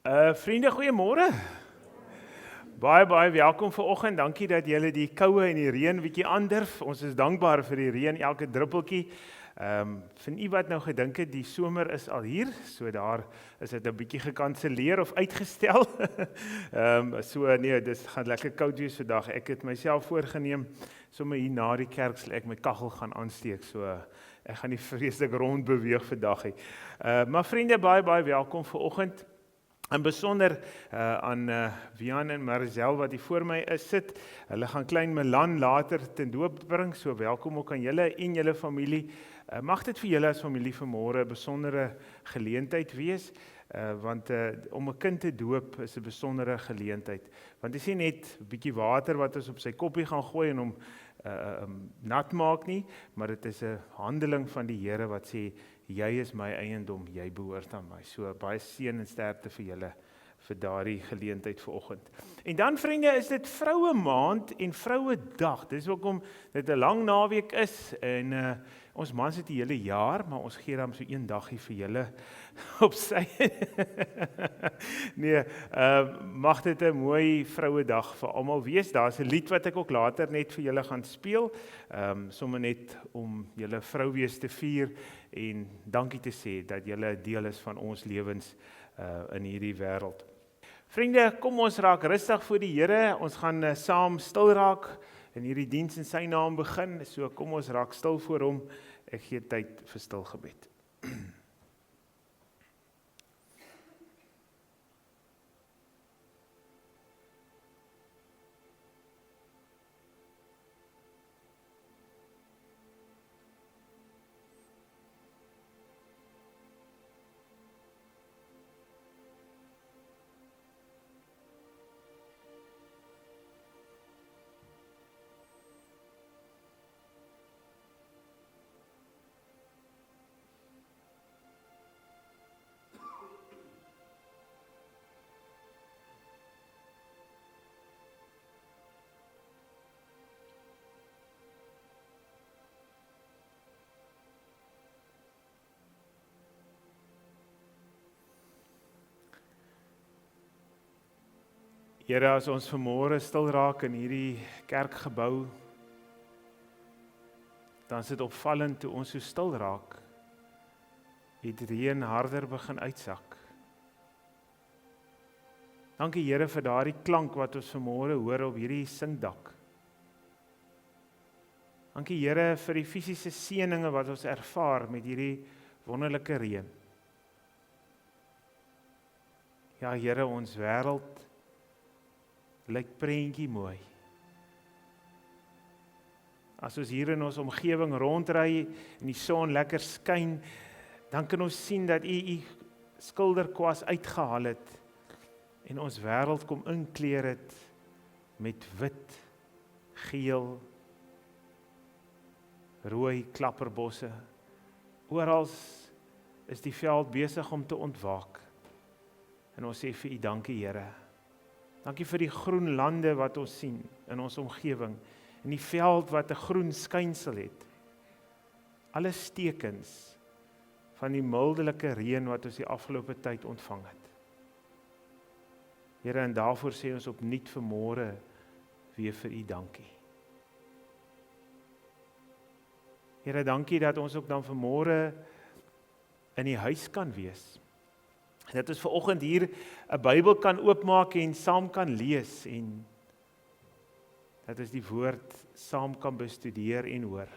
Vriende, goeiemôre. Baie welkom vanoggend. Dankie dat julle die koue en die reën bietjie aandurf. Ons is dankbaar vir die reën, elke druppeltjie. Van u wat nou gedink het die somer is al hier, so daar is dit 'n bietjie gekanselleer of uitgestel. So nee, dit gaan lekker koud wees vandag. Ek het myself voorgenem sommer hier na die kerk sal ek my kaggel gaan aansteek. So ek gaan nie vreeslik rond beweeg vandag nie. Maar vriende, baie welkom vanoggend. En besonder aan Wian en Marcel wat hier voor my sit. Hulle gaan klein Milan later ten doop bring, so welkom ook aan julle en julle familie. Mag dit vir julle as familie vanmôre 'n besondere geleentheid wees, want om 'n kind te doop is 'n besondere geleentheid. Want dit is nie net 'n bietjie water wat ons op sy koppie gaan gooi en hom nat maak nie, maar dit is 'n handeling van die Here wat sê, jy is my eiendom, jy behoort aan my. So baie seën en sterkte vir julle vir daardie geleentheid vanoggend. En dan vriende, is dit vroue maand en vroue dag. Dis hoekom dit 'n lang naweek is en ons mans het die hele jaar, maar ons gee dan so een dagie vir julle op sy. Nee, mag dit 'n mooi vroue dag vir almal wees. Daar's 'n lied wat ek ook later net vir julle gaan speel, sommer net om julle vrouwees te vier en dankie te sê dat julle 'n deel is van ons lewens in hierdie wêreld. Vriende, kom ons raak rustig voor die Here. Ons gaan saam stil raak en hierdie diens in sy naam begin. So kom ons raak stil voor hom. Ek gee tyd vir stil gebed. Here, as ons vanmôre stil raak in hierdie kerkgebou, dan is dit opvallend toe ons so stil raak, het reën harder begin uitsak. Dankie Here vir daardie klank wat ons vanmôre hoor op hierdie singdak. Dankie Here vir die fisiese seëninge wat ons ervaar met hierdie wonderlike reën. Ja Here, ons wêreld lyk prentjie mooi. As ons hier in ons omgewing rondry en die son lekker skyn, dan kan ons sien dat U skilderkwas uitgehaal het en ons wêreld kom inkleur het met wit, geel, rooi klapperbosse. Oral is die veld besig om te ontwaak. En ons sê vir U dankie Here. Dankie vir die groen lande wat ons sien in ons omgewing, en die veld wat 'n groen skynsel het. Alles tekens van die mildelike reën wat ons die afgelope tyd ontvang het. Here, en daarvoor sê ons opnuut vanmôre weer vir U dankie. Here, dankie dat ons ook dan vanmôre in die huis kan wees. Dat ons vanoggend hier 'n Bybel kan oopmaak en saam kan lees en dat ons die woord saam kan bestudeer en hoor.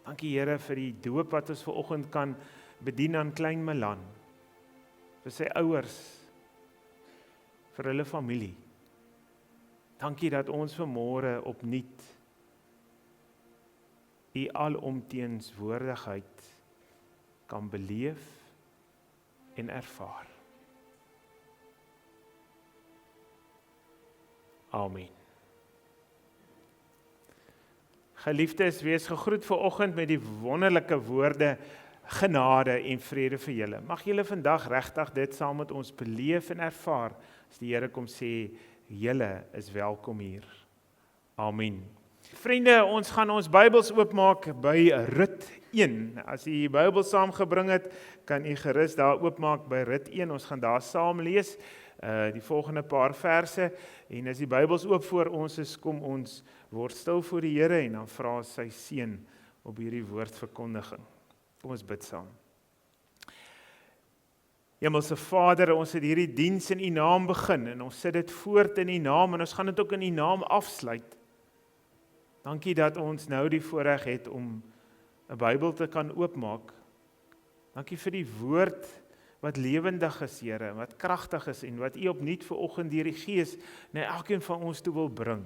Dankie Here vir die doop wat ons vanoggend kan bedien aan klein Milan, vir sy ouers, vir hulle familie. Dankie dat ons vanmôre opnuut U alomteenswoordigheid kan beleef en ervaar. Amen. Geliefdes, wees gegroet vanoggend met die wonderlike woorde genade en vrede vir julle. Mag julle vandag regtig dit saam met ons beleef en ervaar, as die Here kom sê, julle is welkom hier. Amen. Vriende, ons gaan ons Bybels oopmaak by Rut 1. As jy die Bybel saamgebring het, kan jy gerus daar oopmaak by Rut 1. Ons gaan daar saam lees, die volgende paar verse. En as die Bybels oop voor ons is, kom ons word stil voor die Here en dan vra sy seën op hierdie woordverkondiging. Kom ons bid saam. Hemelse Vader, ons het hierdie diens in U naam begin en ons sit dit voort in U naam en ons gaan dit ook in U naam afsluit. Dankie dat ons nou die voorreg het om 'n Bybel te kan oopmaak. Dankie vir die woord wat lewendig is, Here, wat kragtig is en wat U opnuut vanoggend deur die Gees na elkeen van ons toe wil bring.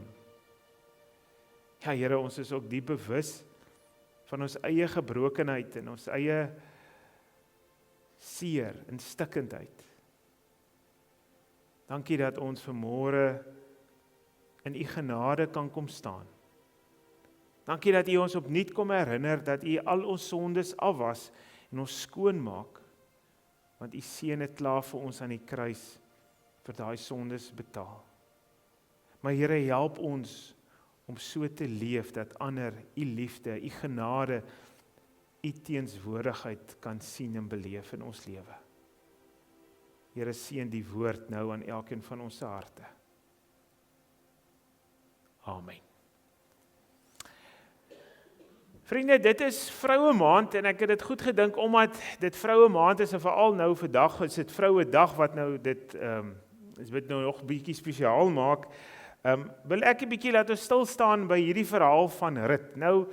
Ja, Here, ons is ook diep bewus van ons eie gebrokenheid en ons eie seer en stikkendheid. Dankie dat ons vanmôre in U genade kan kom staan. Dankie dat U ons opnuut kom herinner dat U al ons sondes afwas en ons skoon maak, want U seun het klaar vir ons aan die kruis vir daai sondes betaal. Maar Here, help ons om so te leef dat ander U liefde, U genade, U teenswoordigheid kan sien en beleef in ons lewe. Here, seën die woord nou aan elkeen van ons harte. Amen. Vriende, dit is vroue maand en ek het dit goed gedink omdat dit vroue maand is en veral nou vandag is dit vroue dag wat nou dit nou nog 'n bietjie spesiaal maak. Wil ek 'n bietjie laat ons stil staan by hierdie verhaal van Rut. Nou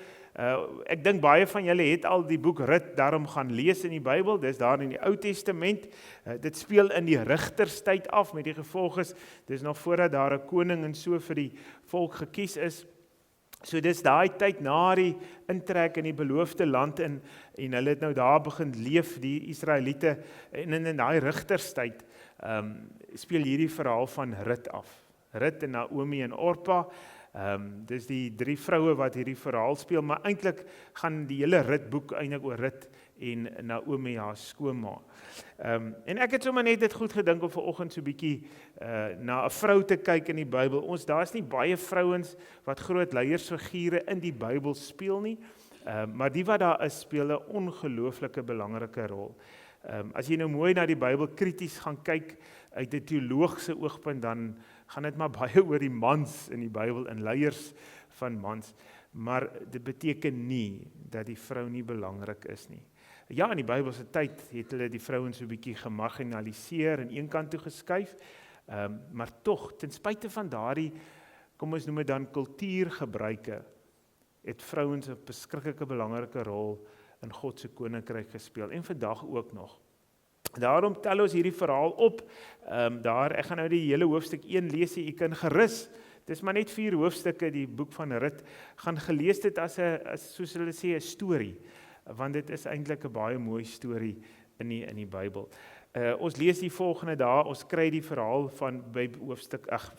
ek dink baie van julle het al die boek Rut daarom gaan lees in die Bybel, dis daar in die Ou Testament. Dit speel in die rigterstyd af met die gevolg is, dis nog voordat daar 'n koning en so vir die volk gekies is. So dis daai tyd na die intrek in die beloofde land en hulle het nou daar begin leef, die Israeliete, en in daai rigterstyd speel hierdie verhaal van Rut af. Rut en Naomi en Orpa, dis die 3 vroue wat hierdie verhaal speel, maar eintlik gaan die hele Rut boek eintlik oor Rut en Naomi, haar skoonma. En ek het sommer net dit goed gedink om vanoggend so 'n bietjie na 'n vrou te kyk in die Bybel. Daar's nie baie vrouens wat groot leiersfigure in die Bybel speel nie, maar die wat daar is, speel 'n ongelooflike belangrike rol. As jy nou mooi na die Bybel krities gaan kyk uit 'n teologiese oogpunt, dan gaan dit maar baie oor die mans in die Bybel en leiers van mans, maar dit beteken nie dat die vrou nie belangrik is nie. Ja, in die Bybelse tyd het hulle die vrouens so 'n bietjie gemarginaliseer en een kant toe geskuif, maar tog, ten spyte van daardie, kom ons noem dit dan kultuurgebruike, het vrouens 'n beskruklike belangrike rol in God se koninkryk gespeel en vandag ook nog. Daarom tel ons hierdie verhaal op, ek gaan nou die hele hoofstuk 1 lees, jy kan gerus, dis maar net 4 hoofstukke, die boek van Rut, gaan gelees dit as soos hulle sê, 'n storie, want dit is eintlik 'n baie mooi storie in die Bybel. Ons lees die volgende dae, ons kry die verhaal van by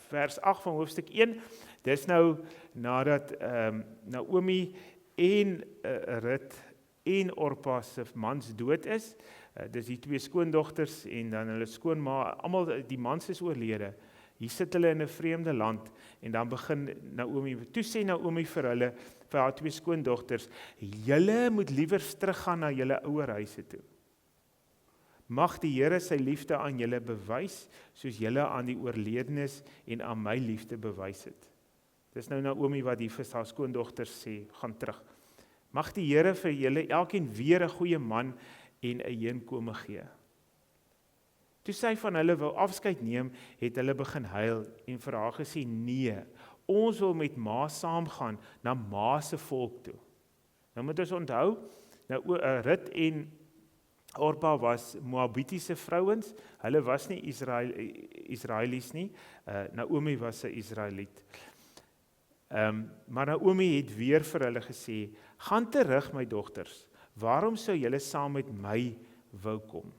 vers 8 van hoofstuk 1, dis nou nadat Naomi en Rut en Orpa se mans dood is, dis die 2 skoondogters en dan hulle skoonma, almal die mans is oorlede. Hier sit hulle in 'n vreemde land en dan begin Naomi, toe sê Naomi vir hulle, vir haar 2 skoondogters, julle moet liewer teruggaan na julle ouerhuise toe. Mag die Here sy liefde aan julle bewys, soos julle aan die oorledenes en aan my liefde bewys het. Dis nou Naomi wat hier vir haar skoondogters sê, gaan terug. Mag die Here vir julle elkeen weer 'n goeie man en 'n heenkome gee. Toe sy van hulle wou afskeid neem, het hulle begin huil en vir haar gesê, nee, ons wil met ma saamgaan na ma se volk toe. Nou moet ons onthou, Rut en Orpa was Moabitiese vrouens, hulle was nie Israelies nie, Naomi was 'n Israeliet. Maar Naomi het weer vir hulle gesê, gaan terug my dogters, waarom sou julle saam met my wou kom?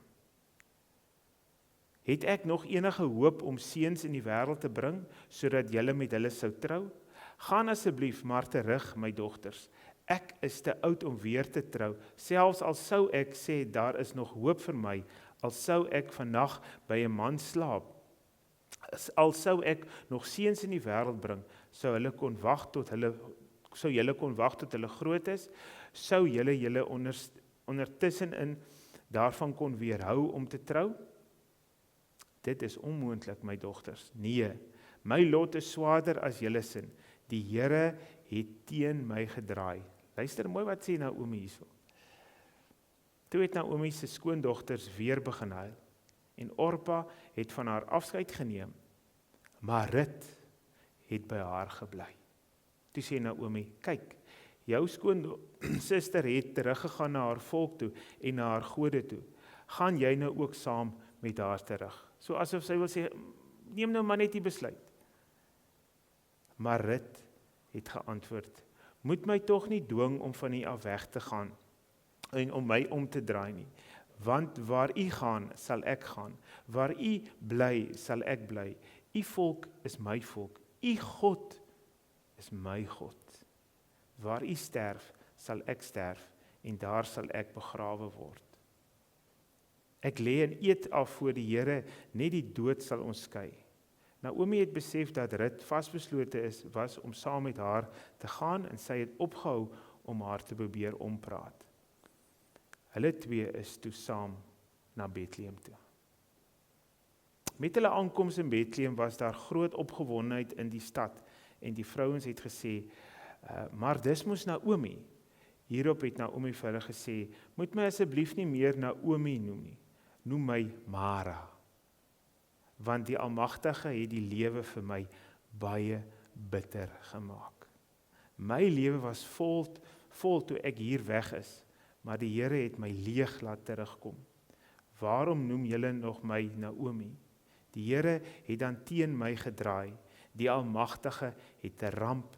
Het ek nog enige hoop om seuns in die wêreld te bring, sodat julle met hulle sou trou? Gaan asseblief maar terug my dogters, ek is te oud om weer te trou, selfs al sou ek sê, daar is nog hoop vir my, al sou ek vannag by 'n man slaap, al sou ek nog seuns in die wêreld bring, sou hulle kon wag tot hulle sou julle kon wag tot hulle groot is, sou julle ondertussenin daarvan kon weerhou om te trou? Dit is onmoontlik, my dogters. Nee, my lot is swaarder as julle sin. Die Here het teen my gedraai. Luister mooi wat sê Naomi hierso. Toe het Naomi se skoondogters weer begin huil, en Orpa het van haar afskeid geneem, maar Rut het by haar gebly. Toe sê Naomi, kyk, jou skoonsuster het teruggegaan na haar volk toe en na haar gode toe. Gaan jy nou ook saam met haar terug? So asof sy wil sê, neem nou maar net die besluit. Maar Rut het geantwoord, moet my tog nie dwing om van u af weg te gaan en om my om te draai nie. Want waar u gaan, sal ek gaan. Waar u bly, sal ek bly. U volk is my volk. U God is my God. Waar u sterf, sal ek sterf en daar sal ek begrawe word. Ek lê en eet af voor die Here, net die dood sal ons skei. Naomi het besef dat Rut vasbeslote was om saam met haar te gaan en sy het opgehou om haar te probeer ompraat. Hulle twee is toe saam na Bethlehem toe. Met hulle aankoms in Bethlehem was daar groot opgewondenheid in die stad en die vrouens het gesê, maar dis mos Naomi. Hierop het Naomi vir hulle gesê, moet my asseblief nie meer Naomi noem nie, noem my Mara, want die Almagtige het die lewe vir my baie bitter gemaak. My lewe was vol toe ek hier weg is, maar die Here het my leeg laat terugkom. Waarom noem julle nog my Naomi? Die Here het dan teen my gedraai, die Almagtige het 'n ramp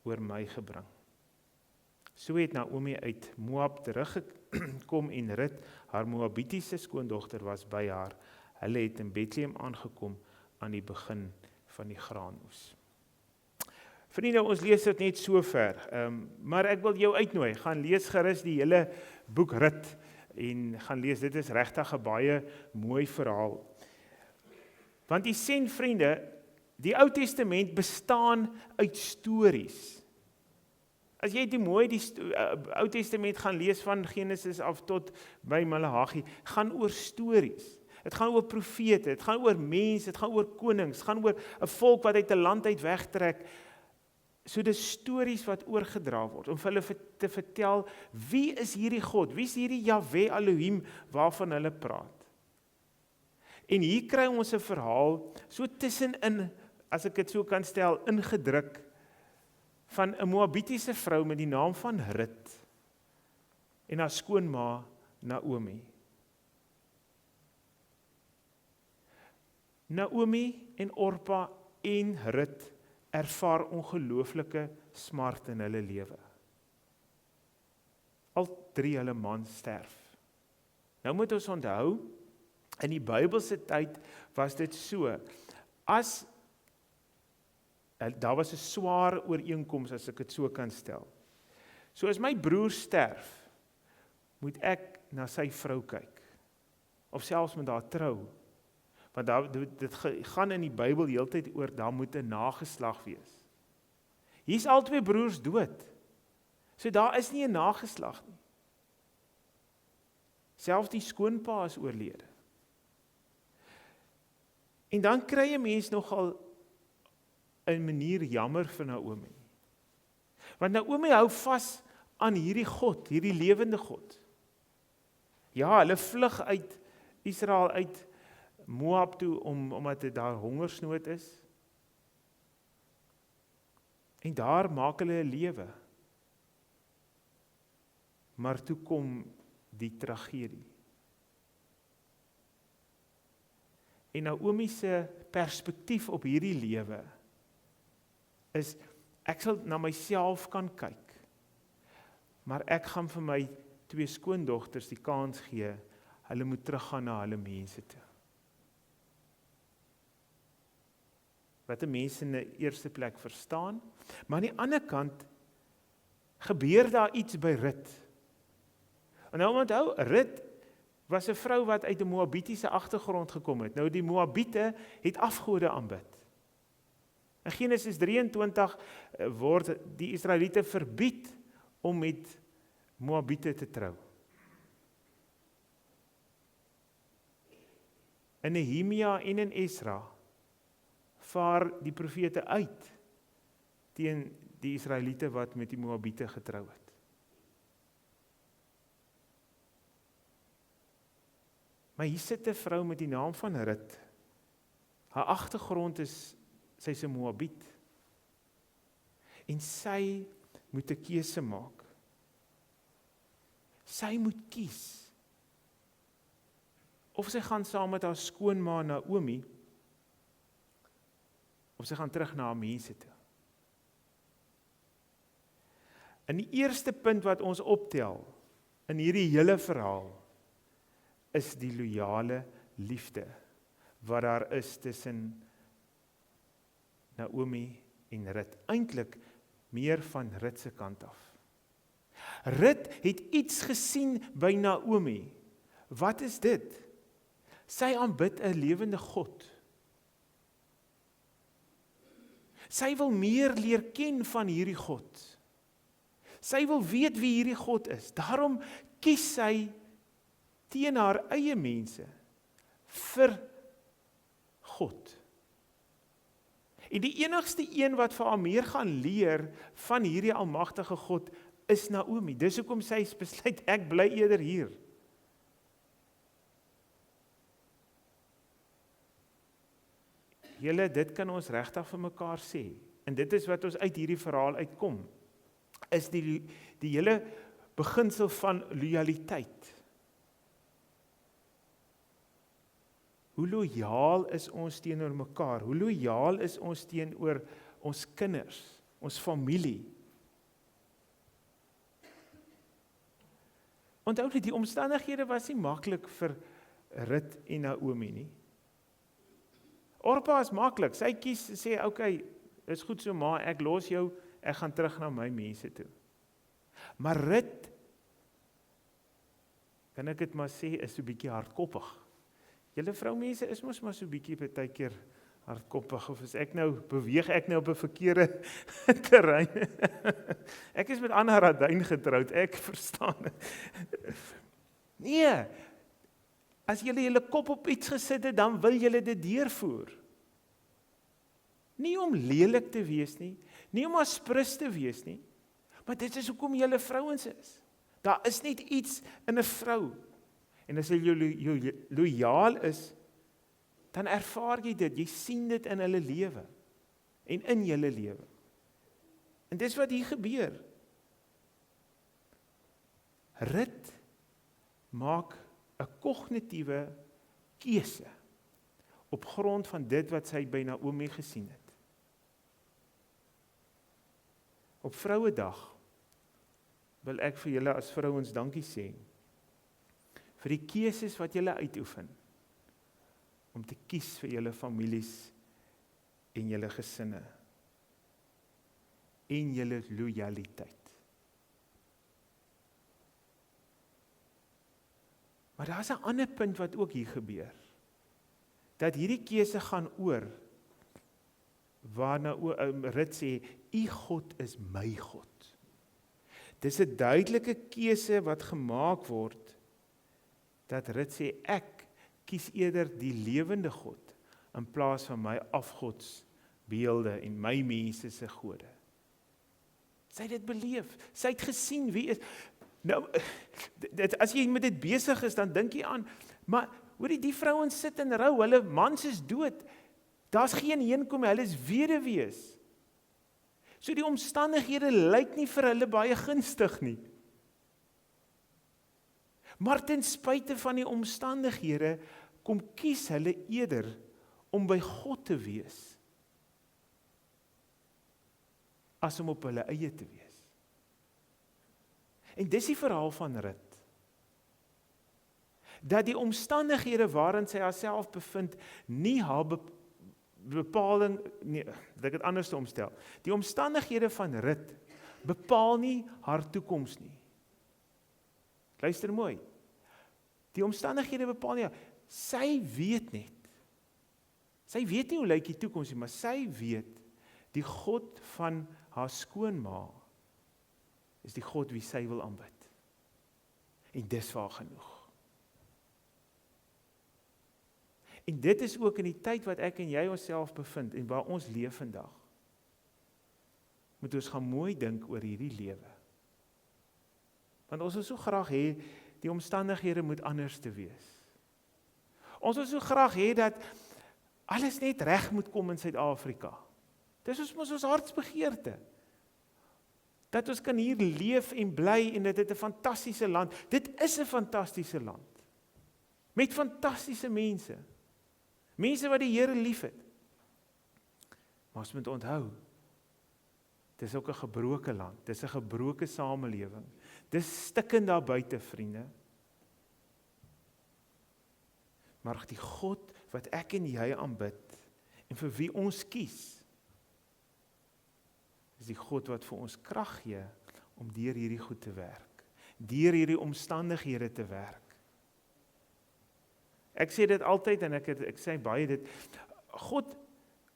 oor my gebring. So het Naomi uit Moab teruggekom en Rut, haar Moabitiese skoondogter, was by haar. Hulle het in Bethlehem aangekom aan die begin van die graanoes. Vriende, ons lees dit net so ver, maar ek wil jou uitnooi, gaan lees gerus die hele boek Rut en gaan lees, dit is regtig 'n baie mooi verhaal. Want die sien, vriende, die Ou Testament bestaan uit stories. As jy die Ou Testament gaan lees van Genesis af tot by Maleagi, gaan oor stories. Het gaan oor profete, het gaan oor mense, het gaan oor konings, het gaan oor 'n volk wat uit 'n land uit wegtrek. So dis stories wat oorgedra word, om vir hulle te vertel, wie is hierdie God, wie is hierdie Jahwe Elohim, waarvan hulle praat. En hier kry ons 'n verhaal, so tussenin, as ek dit so kan stel, ingedruk, van 'n Moabitiese vrou met die naam van Rut, en haar skoonma Naomi. Naomi en Orpa en Rut ervaar ongelooflike smart in hulle lewe. Al 3 hulle mans sterf. Nou moet ons onthou, in die Bybelse tyd was dit so, daar was 'n swaar ooreenkoms, as ek dit so kan stel. So as my broer sterf, moet ek na sy vrou kyk, of selfs met haar trou. Want dit gaan in die Bybel heeltyd oor, daar moet 'n nageslag wees. Hier's al 2 broers dood. So daar is nie 'n nageslag nie. Selfs die skoonpa is oorlede. En dan kry 'n mens nogal 'n manier jammer vir Naomi. Want Naomi hou vas aan hierdie God, hierdie lewende God. Ja, hulle vlug uit Israel uit Moab toe, omdat dit daar hongersnood is. En daar maak hulle 'n lewe. Maar toe kom die tragedie. En Naomi se perspektief op hierdie lewe is, ek sal na myself kan kyk, maar ek gaan vir my 2 skoondogters die kans gee, hulle moet teruggaan na hulle mense toe. Wat 'n mens in 'n eerste plek verstaan, maar aan die ander kant gebeur daar iets by Rut. En nou onthou, Rut was 'n vrou wat uit 'n Moabitiese agtergrond gekom het. Nou die Moabiete het afgode aanbid. In Genesis 23 word die Israeliete verbied om met Moabiete te trou. In Nehemia en in Esra vaar die profete uit teen die Israeliete wat met die Moabiete getrou het. Maar hier sit 'n vrou met die naam van Rut. Haar agtergrond is, sy's 'n Moabiet. En sy moet 'n keuse maak. Sy moet kies. Of sy gaan saam met haar skoonma Naomi, of sy gaan terug na haar mense toe. In die eerste punt wat ons optel, in hierdie hele verhaal, is die loyale liefde, wat daar is tussen Naomi en Rut. Eintlik meer van Rut se kant af. Rut het iets gesien by Naomi. Wat is dit? Sy aanbid 'n lewende God. Sy wil meer leer ken van hierdie God. Sy wil weet wie hierdie God is. Daarom kies sy teen haar eie mense vir God. En die enigste een wat vir haar meer gaan leer van hierdie almagtige God is Naomi. Dis hoekom sy besluit, ek bly eerder hier. Julle, dit kan ons regtig vir mekaar sê. En dit is wat ons uit hierdie verhaal uitkom. Is die hele beginsel van loyaliteit. Hoe loyaal is ons teenoor mekaar? Hoe loyaal is ons teenoor ons kinders, ons familie? Onthou net, die omstandighede was nie maklik vir Rut en Naomi nie. Orpa is maklik, sy kies, sê, okay, is goed so ma, ek los jou, ek gaan terug na my mense toe. Maar Rut, kan ek dit maar sê, is so 'n bietjie hardkoppig. Julle vroumense is mos maar so 'n bietjie partykeer hardkoppig, of is beweeg ek nou op 'n verkeerde terrein? Ek is met Anna Radyn getroud, ek verstaan. Nee, as julle julle kop op iets gesit het, dan wil julle dit deurvoer. Nie om lelik te wees nie, nie om aspris te wees nie, maar dit is hoekom julle vrouens is. Daar is net iets in 'n vrou. En as jy loyaal is, dan ervaar jy dit, jy sien dit in hulle lewe, en in julle lewe. En dis wat hier gebeur. Rut maak 'n kognitiewe keuse, op grond van dit wat sy by Naomi gesien het. Op Vrouedag wil ek vir julle as vrouens dankie sê, vir die keuses wat julle uitoefen, om te kies vir julle families en julle gesinne, en julle loyaliteit. Maar daar is 'n ander punt wat ook hier gebeur, dat hierdie keuse gaan oor, waarna Rut sê, U God is my God. Dis 'n duidelike keuse wat gemaak word, dat Rut sê, ek kies eerder die lewende God, in plaas van my afgodsbeelde en my mense se gode. Sy het dit beleef, sy het gesien wie is. Nou, as jy met dit besig is, dan dink jy aan, maar hoorie, die vrouens sit in rou, hulle mans is dood, daar's geen heenkom, hulle is weduwees. So die omstandighede lyk nie vir hulle baie gunstig nie. Maar ten spyte van die omstandighede, kom kies hulle eerder om by God te wees, as om op hulle eie te wees. En dis die verhaal van Rut. Dat die omstandighede waarin sy haarself bevind, nie haar bepaling, nee, dat ek dit anders omstel. Die omstandighede van Rut bepaal nie haar toekoms nie. Luister mooi. Die omstandighede bepaal nie, sy weet net. Sy weet nie hoe lyk die toekoms nie, maar sy weet Die God van haar skoonma is die God wie sy wil aanbid. En dis vir haar genoeg. En dit is ook in die tyd wat ek en jy onsself bevind en waar ons leef vandag. Moet ons gaan mooi dink oor hierdie lewe. Want ons wil so graag hê die omstandighede moet anders te wees. Ons wil so graag hê dat alles net reg moet kom in Suid-Afrika. Dis ons hartsbegeerte. Dat ons kan hier leef en bly en dit is 'n fantastiese land. Dit is 'n fantastiese land. Met fantastiese mense. Mense wat die Here liefhet. Maar ons moet onthou, dis ook 'n gebroke land. Dis 'n gebroke samelewing. Dis stikkend daar buite, vriende. Maar die God wat ek en jy aanbid en vir wie ons kies, is die God wat vir ons krag gee om deur hierdie goed te werk, deur hierdie omstandighede te werk. Ek sê dit altyd en ek sê baie dit, God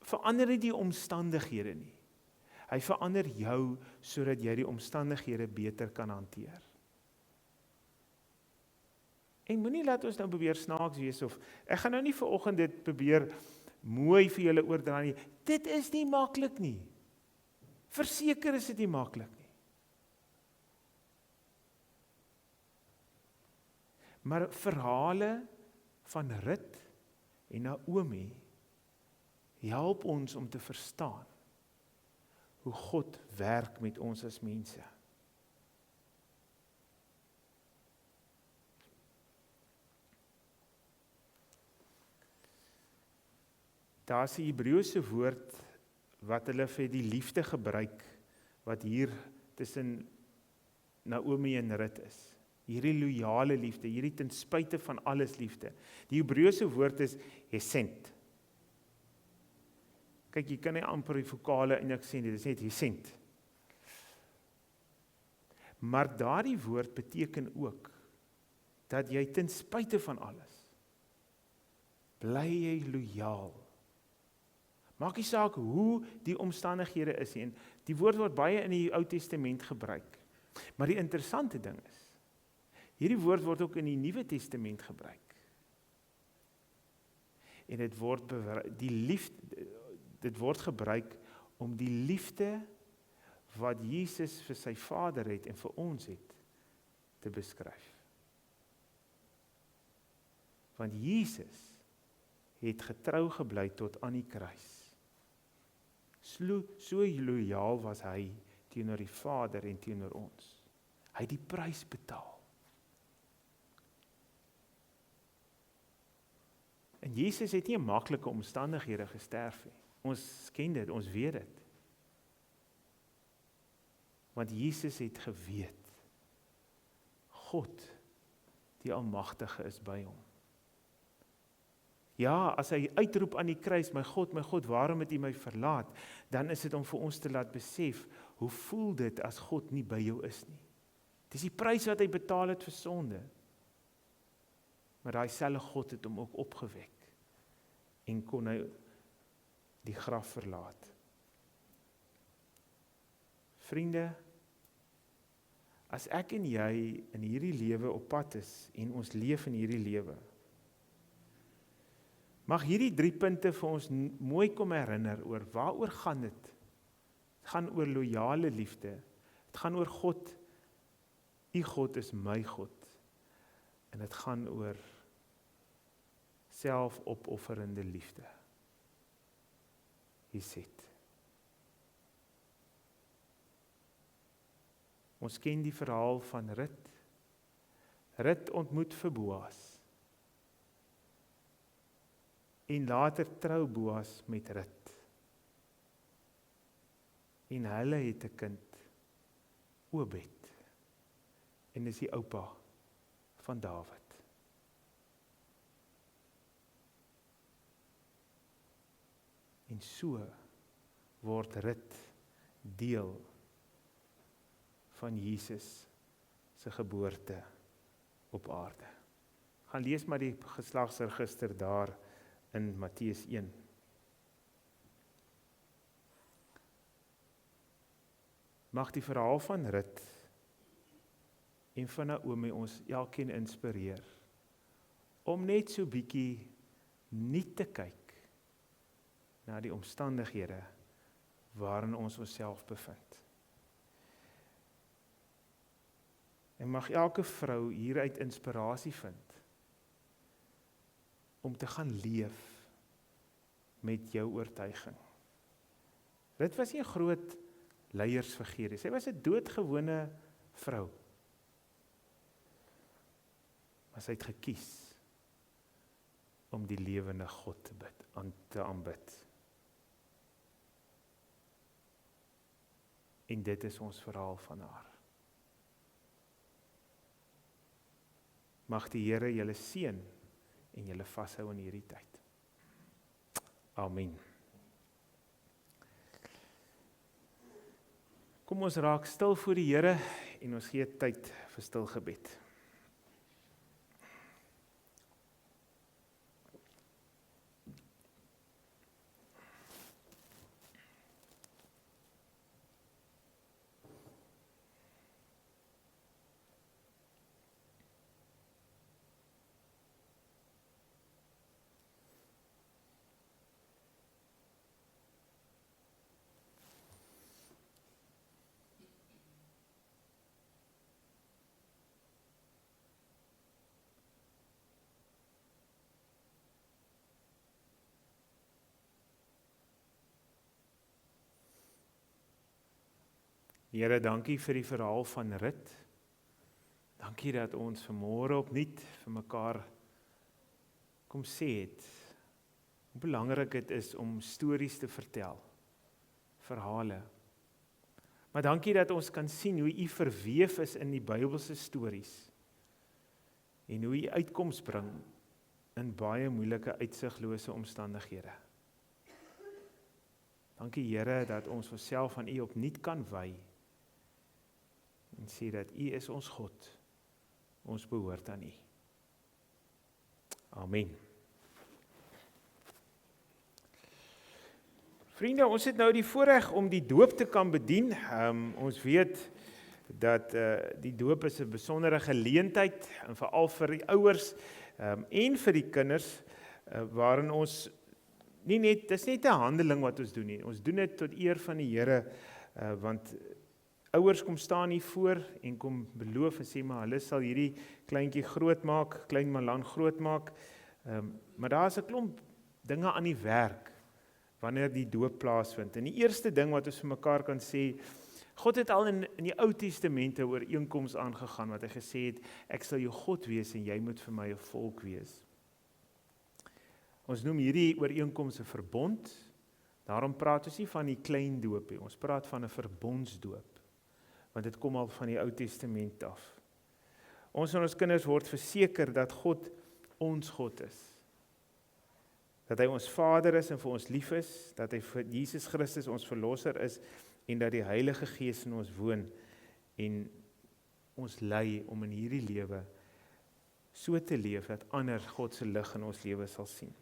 verander nie die omstandighede nie. Hy verander jou sodat jy die omstandighede beter kan hanteer. En moenie laat ons nou probeer snaaks wees of ek gaan nou nie vanoggend dit probeer mooi vir julle oordra nie. Dit is nie maklik nie. Verseker is dit nie maklik nie. Maar verhale van Rut en Naomi help ons om te verstaan hoe God werk met ons as mense. Daar is 'n Hebreëse woord wat hulle vir die liefde gebruik, wat hier tussen Naomi en Rut is. Hierdie loyale liefde, hierdie ten spyte van alles liefde. Die Hebreëse woord is hesent. Kyk, jy kan nie amper die vokale en ek sê dit is net hesent. Maar daardie woord beteken ook dat jy ten spyte van alles bly jy loyaal. Maak nie saak hoe die omstandighede is nie. En die woord word baie in die Ou Testament gebruik. Maar die interessante ding is, hierdie woord word ook in die Nuwe Testament gebruik. En dit word gebruik om die liefde wat Jesus vir sy Vader het en vir ons het, te beskryf. Want Jesus het getrou gebly tot aan die kruis. So loyaal was hy teenoor die Vader en teenoor ons. Hy het die prys betaal. En Jesus het nie in maklike omstandighede gesterf nie. Ons ken dit, ons weet dit. Want Jesus het geweet, God, die Almagtige, is by hom. Ja, as hy uitroep aan die kruis, my God, waarom het U my verlaat? Dan is dit om vir ons te laat besef, hoe voel dit as God nie by jou is nie? Dis die prys wat hy betaal het vir sonde. Maar daai selfde God het hom ook opgewek en kon hy die graf verlaat. Vriende, as ek en jy in hierdie lewe op pad is en ons leef in hierdie lewe, mag hierdie 3 punte vir ons mooi kom herinner oor waaroor gaan dit? Het gaan oor loyale liefde. Het gaan oor God. U God is my God. En dit gaan oor selfopofferende liefde. Hesed. Ons ken die verhaal van Rut. Rut ontmoet vir Boas. En later trou Boas met Rut. En hulle het 'n kind, Obed. En is die oupa van Dawid. En so word Rut deel van Jesus se geboorte op aarde. Gaan lees maar die geslagsregister daar in Matteus 1. Mag die verhaal van Rut en van Naomi ons elkeen inspireer, om net so bietjie nie te kyk na die omstandighede waarin ons onsself bevind. En mag elke vrou hieruit inspirasie vind, om te gaan leef met jou oortuiging. Dit was nie 'n groot leiersfiguur nie. Sy was 'n doodgewone vrou. Maar sy het gekies om die lewende God te aanbid. En dit is ons verhaal van haar. Mag die Here julle seën en julle vashou in hierdie tyd. Amen. Kom ons raak stil voor die Here en ons gee tyd vir stil gebed. Here, dankie vir die verhaal van Rut. Dankie dat ons vanmôre opnuut vir mekaar kom sê het, hoe belangrik dit is om stories te vertel, verhale. Maar dankie dat ons kan sien hoe U verweef is in die Bybelse stories en hoe U uitkoms bring in baie moeilike uitsiglose omstandighede. Dankie Here dat ons onsself aan U opnuut kan wy en sê dat U is ons God, ons behoort aan U. Amen. Vriende, ons het nou die voorreg om die doop te kan bedien. Ons weet dat die doop is 'n besondere geleentheid, en veral vir die ouers en vir die kinders, waarin ons dis net 'n handeling wat ons doen nie. Ons doen dit tot eer van die Here, want ouers kom staan hier voor en kom beloof en sê, maar hulle sal hierdie kleintjie groot maak, klein Malan groot maak. Maar daar is 'n klomp dinge aan die werk wanneer die doop plaasvind. En die eerste ding wat ons vir mekaar kan sê, God het al in die Ou Testament 'n ooreenkoms aangegaan wat hy gesê het, ek sal jou God wees en jy moet vir my 'n volk wees. Ons noem hierdie ooreenkoms 'n verbond. Daarom praat ons nie van die klein doop nie, ons praat van 'n verbondsdoop. Want dit kom al van die Ou Testament af. Ons en ons kinders word verseker dat God ons God is. Dat hy ons Vader is en vir ons lief is, dat hy vir Jesus Christus ons verlosser is en dat die Heilige Gees in ons woon en ons lei om in hierdie lewe so te leef dat ander God se lig in ons lewe sal sien.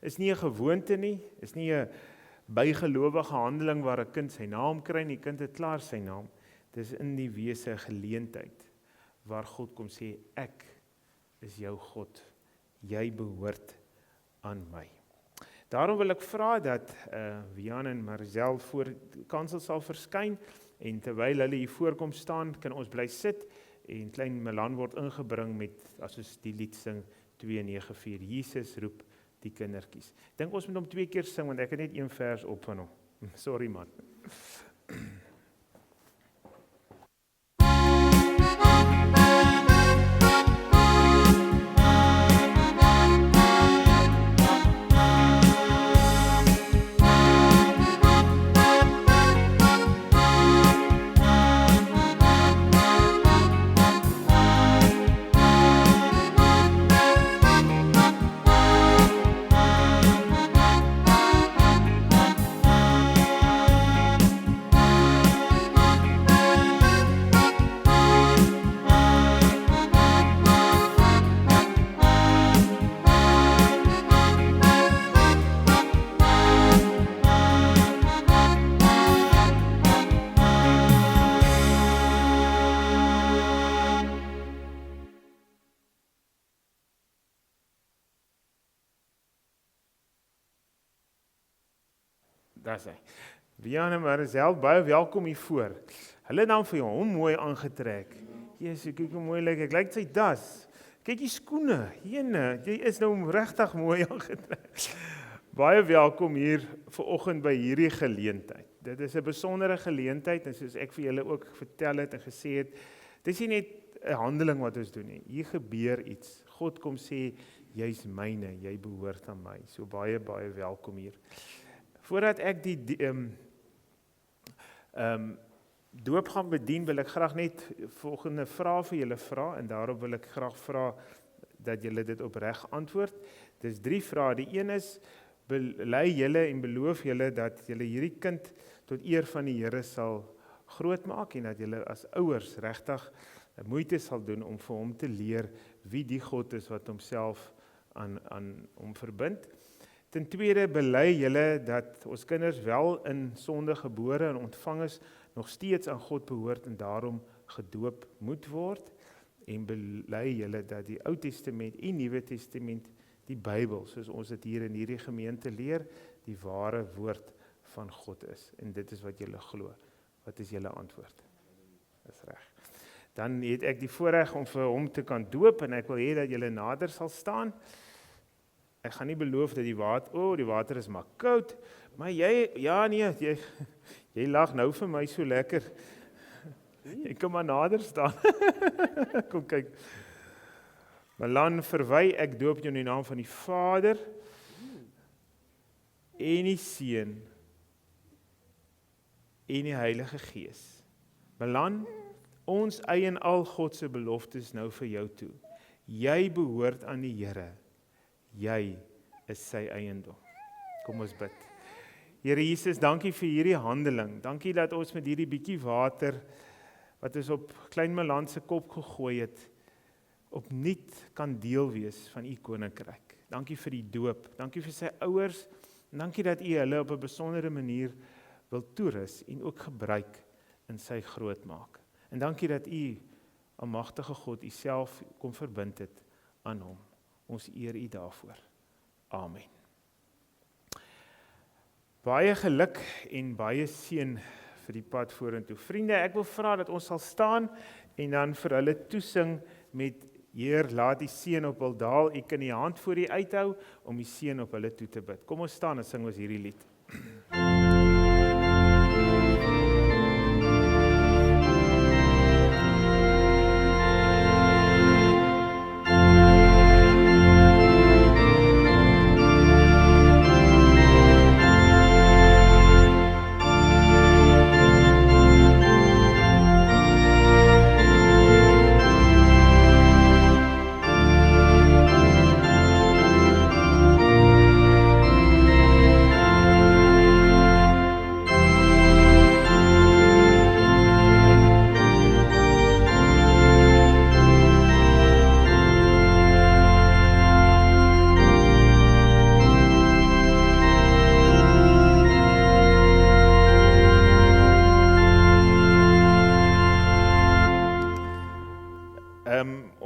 Is nie 'n gewoonte nie, is nie 'n bygelowige handeling waar 'n kind sy naam kry nie, die kind het klaar sy naam. Dis in die wese geleentheid waar God kom sê, ek is jou God, jy behoort aan my. Daarom wil ek vra dat Wian en Marzel voor die kansel sal verskyn en terwyl hulle hier voorkom staan, kan ons bly sit en klein Milan word ingebring met, as ons die lied sing, 294, Jesus roep die kindertjies. Dink ons moet hom 2 keer sing, want ek het net 1 vers op van hom. Sorry man. Daar sê. Wian en Marcel, baie welkom hier voor. Hulle het dan vir hom mooi aangetrek. Jesus, kyk hoe mooi lyk. Ek lyk sy das. Kyk die skoene. Jene, jy is nou regtig mooi aangetrek. Baie welkom hier vanoggend by hierdie geleentheid. Dit is 'n besondere geleentheid en soos ek vir julle ook vertel het en gesê het, dis nie net 'n handeling wat ons doen nie. Hier gebeur iets. God kom sê, jy's myne, jy behoort aan my. So baie welkom hier. Voordat ek die doop gaan bedien, wil ek graag net volgende vrae vir julle vra en daarop wil ek graag vra dat julle dit opreg antwoord. Dis 3 vrae. Die een is, bely julle en beloof julle dat julle hierdie kind tot eer van die Here sal grootmaak en dat julle as ouers regtig moeite sal doen om vir hom te leer wie die God is wat homself aan hom verbind. Ten tweede, bely julle dat ons kinders wel in sonde gebore en ontvang is, nog steeds aan God behoort en daarom gedoop moet word. En bely julle dat die Ou Testament en Nuwe Testament, die Bybel, soos ons dit hier in hierdie gemeente leer, die ware woord van God is. En dit is wat julle glo. Wat is julle antwoord? Dis reg. Dan het ek die voorreg om vir hom te kan doop en ek wil hê dat julle nader sal staan. Ek gaan nie beloof dat die water is maar koud, maar jy lag nou vir my so lekker. Jy kan maar nader staan. Kom kyk. Malan verwy, ek doop jou in die naam van die Vader en die Seun en die Heilige Gees. Malan, ons eien al God se beloftes nou vir jou toe. Jy behoort aan die Here. Jy is sy eiendom. Kom ons bid. Here Jesus, dankie vir hierdie handeling. Dankie dat ons met hierdie bietjie water wat ons op klein Malan se kop gegooi het, opnuut kan deel wees van u koninkryk. Dankie vir die doop. Dankie vir sy ouers. Dankie dat u hulle op 'n besondere manier wil toerus en ook gebruik in sy grootmaak. En dankie dat u, almagtige God, u self kom verbind het aan hom. Ons eer u daarvoor. Amen. Baie geluk en baie seën vir die pad vorentoe. Vriende, ek wil vra dat ons sal staan en dan vir hulle toesing met Heer, laat die seën op hul daal. U kan die hand voor u uithou om die seën op hulle toe te bid. Kom ons staan en sing ons hierdie lied.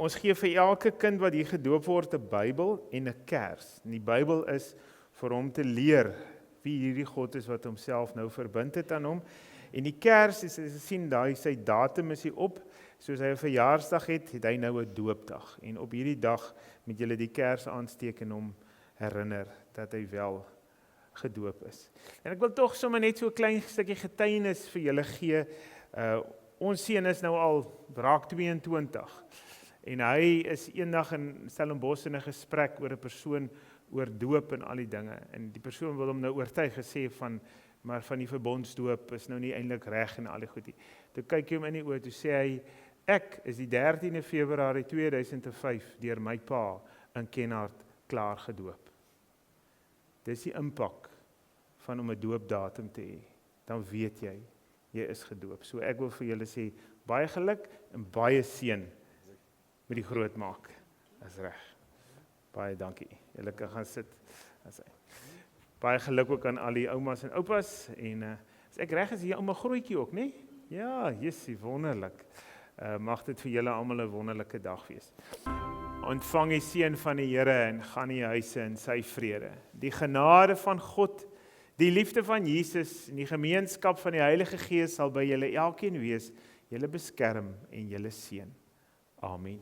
Ons gee vir elke kind wat hier gedoop word 'n Bybel en 'n kers. En die Bybel is vir hom te leer wie hierdie God is wat homself nou verbind het aan hom. En die kers is sien daai sy datum is hier op. Soos hy 'n verjaarsdag het hy nou 'n doopdag. En op hierdie dag moet julle die kers aansteek en hom herinner dat hy wel gedoop is. En ek wil tog sommer net so 'n klein stukkie getuienis vir julle gee. Ons seun is nou al raak 22. En hy is eendag in Stellenbosch in 'n gesprek oor 'n persoon oor doop en al die dinge. En die persoon wil hom nou oortuig gesê maar van die verbondsdoop is nou nie eintlik reg en al die goed nie. Toe kyk hy hom in die oë, toe sê hy, ek is die 13de Februarie 2005 deur my pa in Kenhardt klaar gedoop. Dis die impak van om 'n doopdatum te hê. Dan weet jy is gedoop. So ek wil vir julle sê, baie geluk en baie seën met die grootmaak. Dis reg. Baie dankie. Julle kan gaan sit. Baie geluk ook aan al die oumas en oupas en as ek reg is hier ouma grootjie ook, né? Ja, jessie, wonderlik. Mag dit vir julle almal 'n wonderlike dag wees. Ontvang die seën van die Here en gaan in die huise in sy vrede. Die genade van God Die liefde van Jesus en die gemeenskap van die Heilige Gees sal by julle elkeen wees, julle beskerm en julle seën. Amen.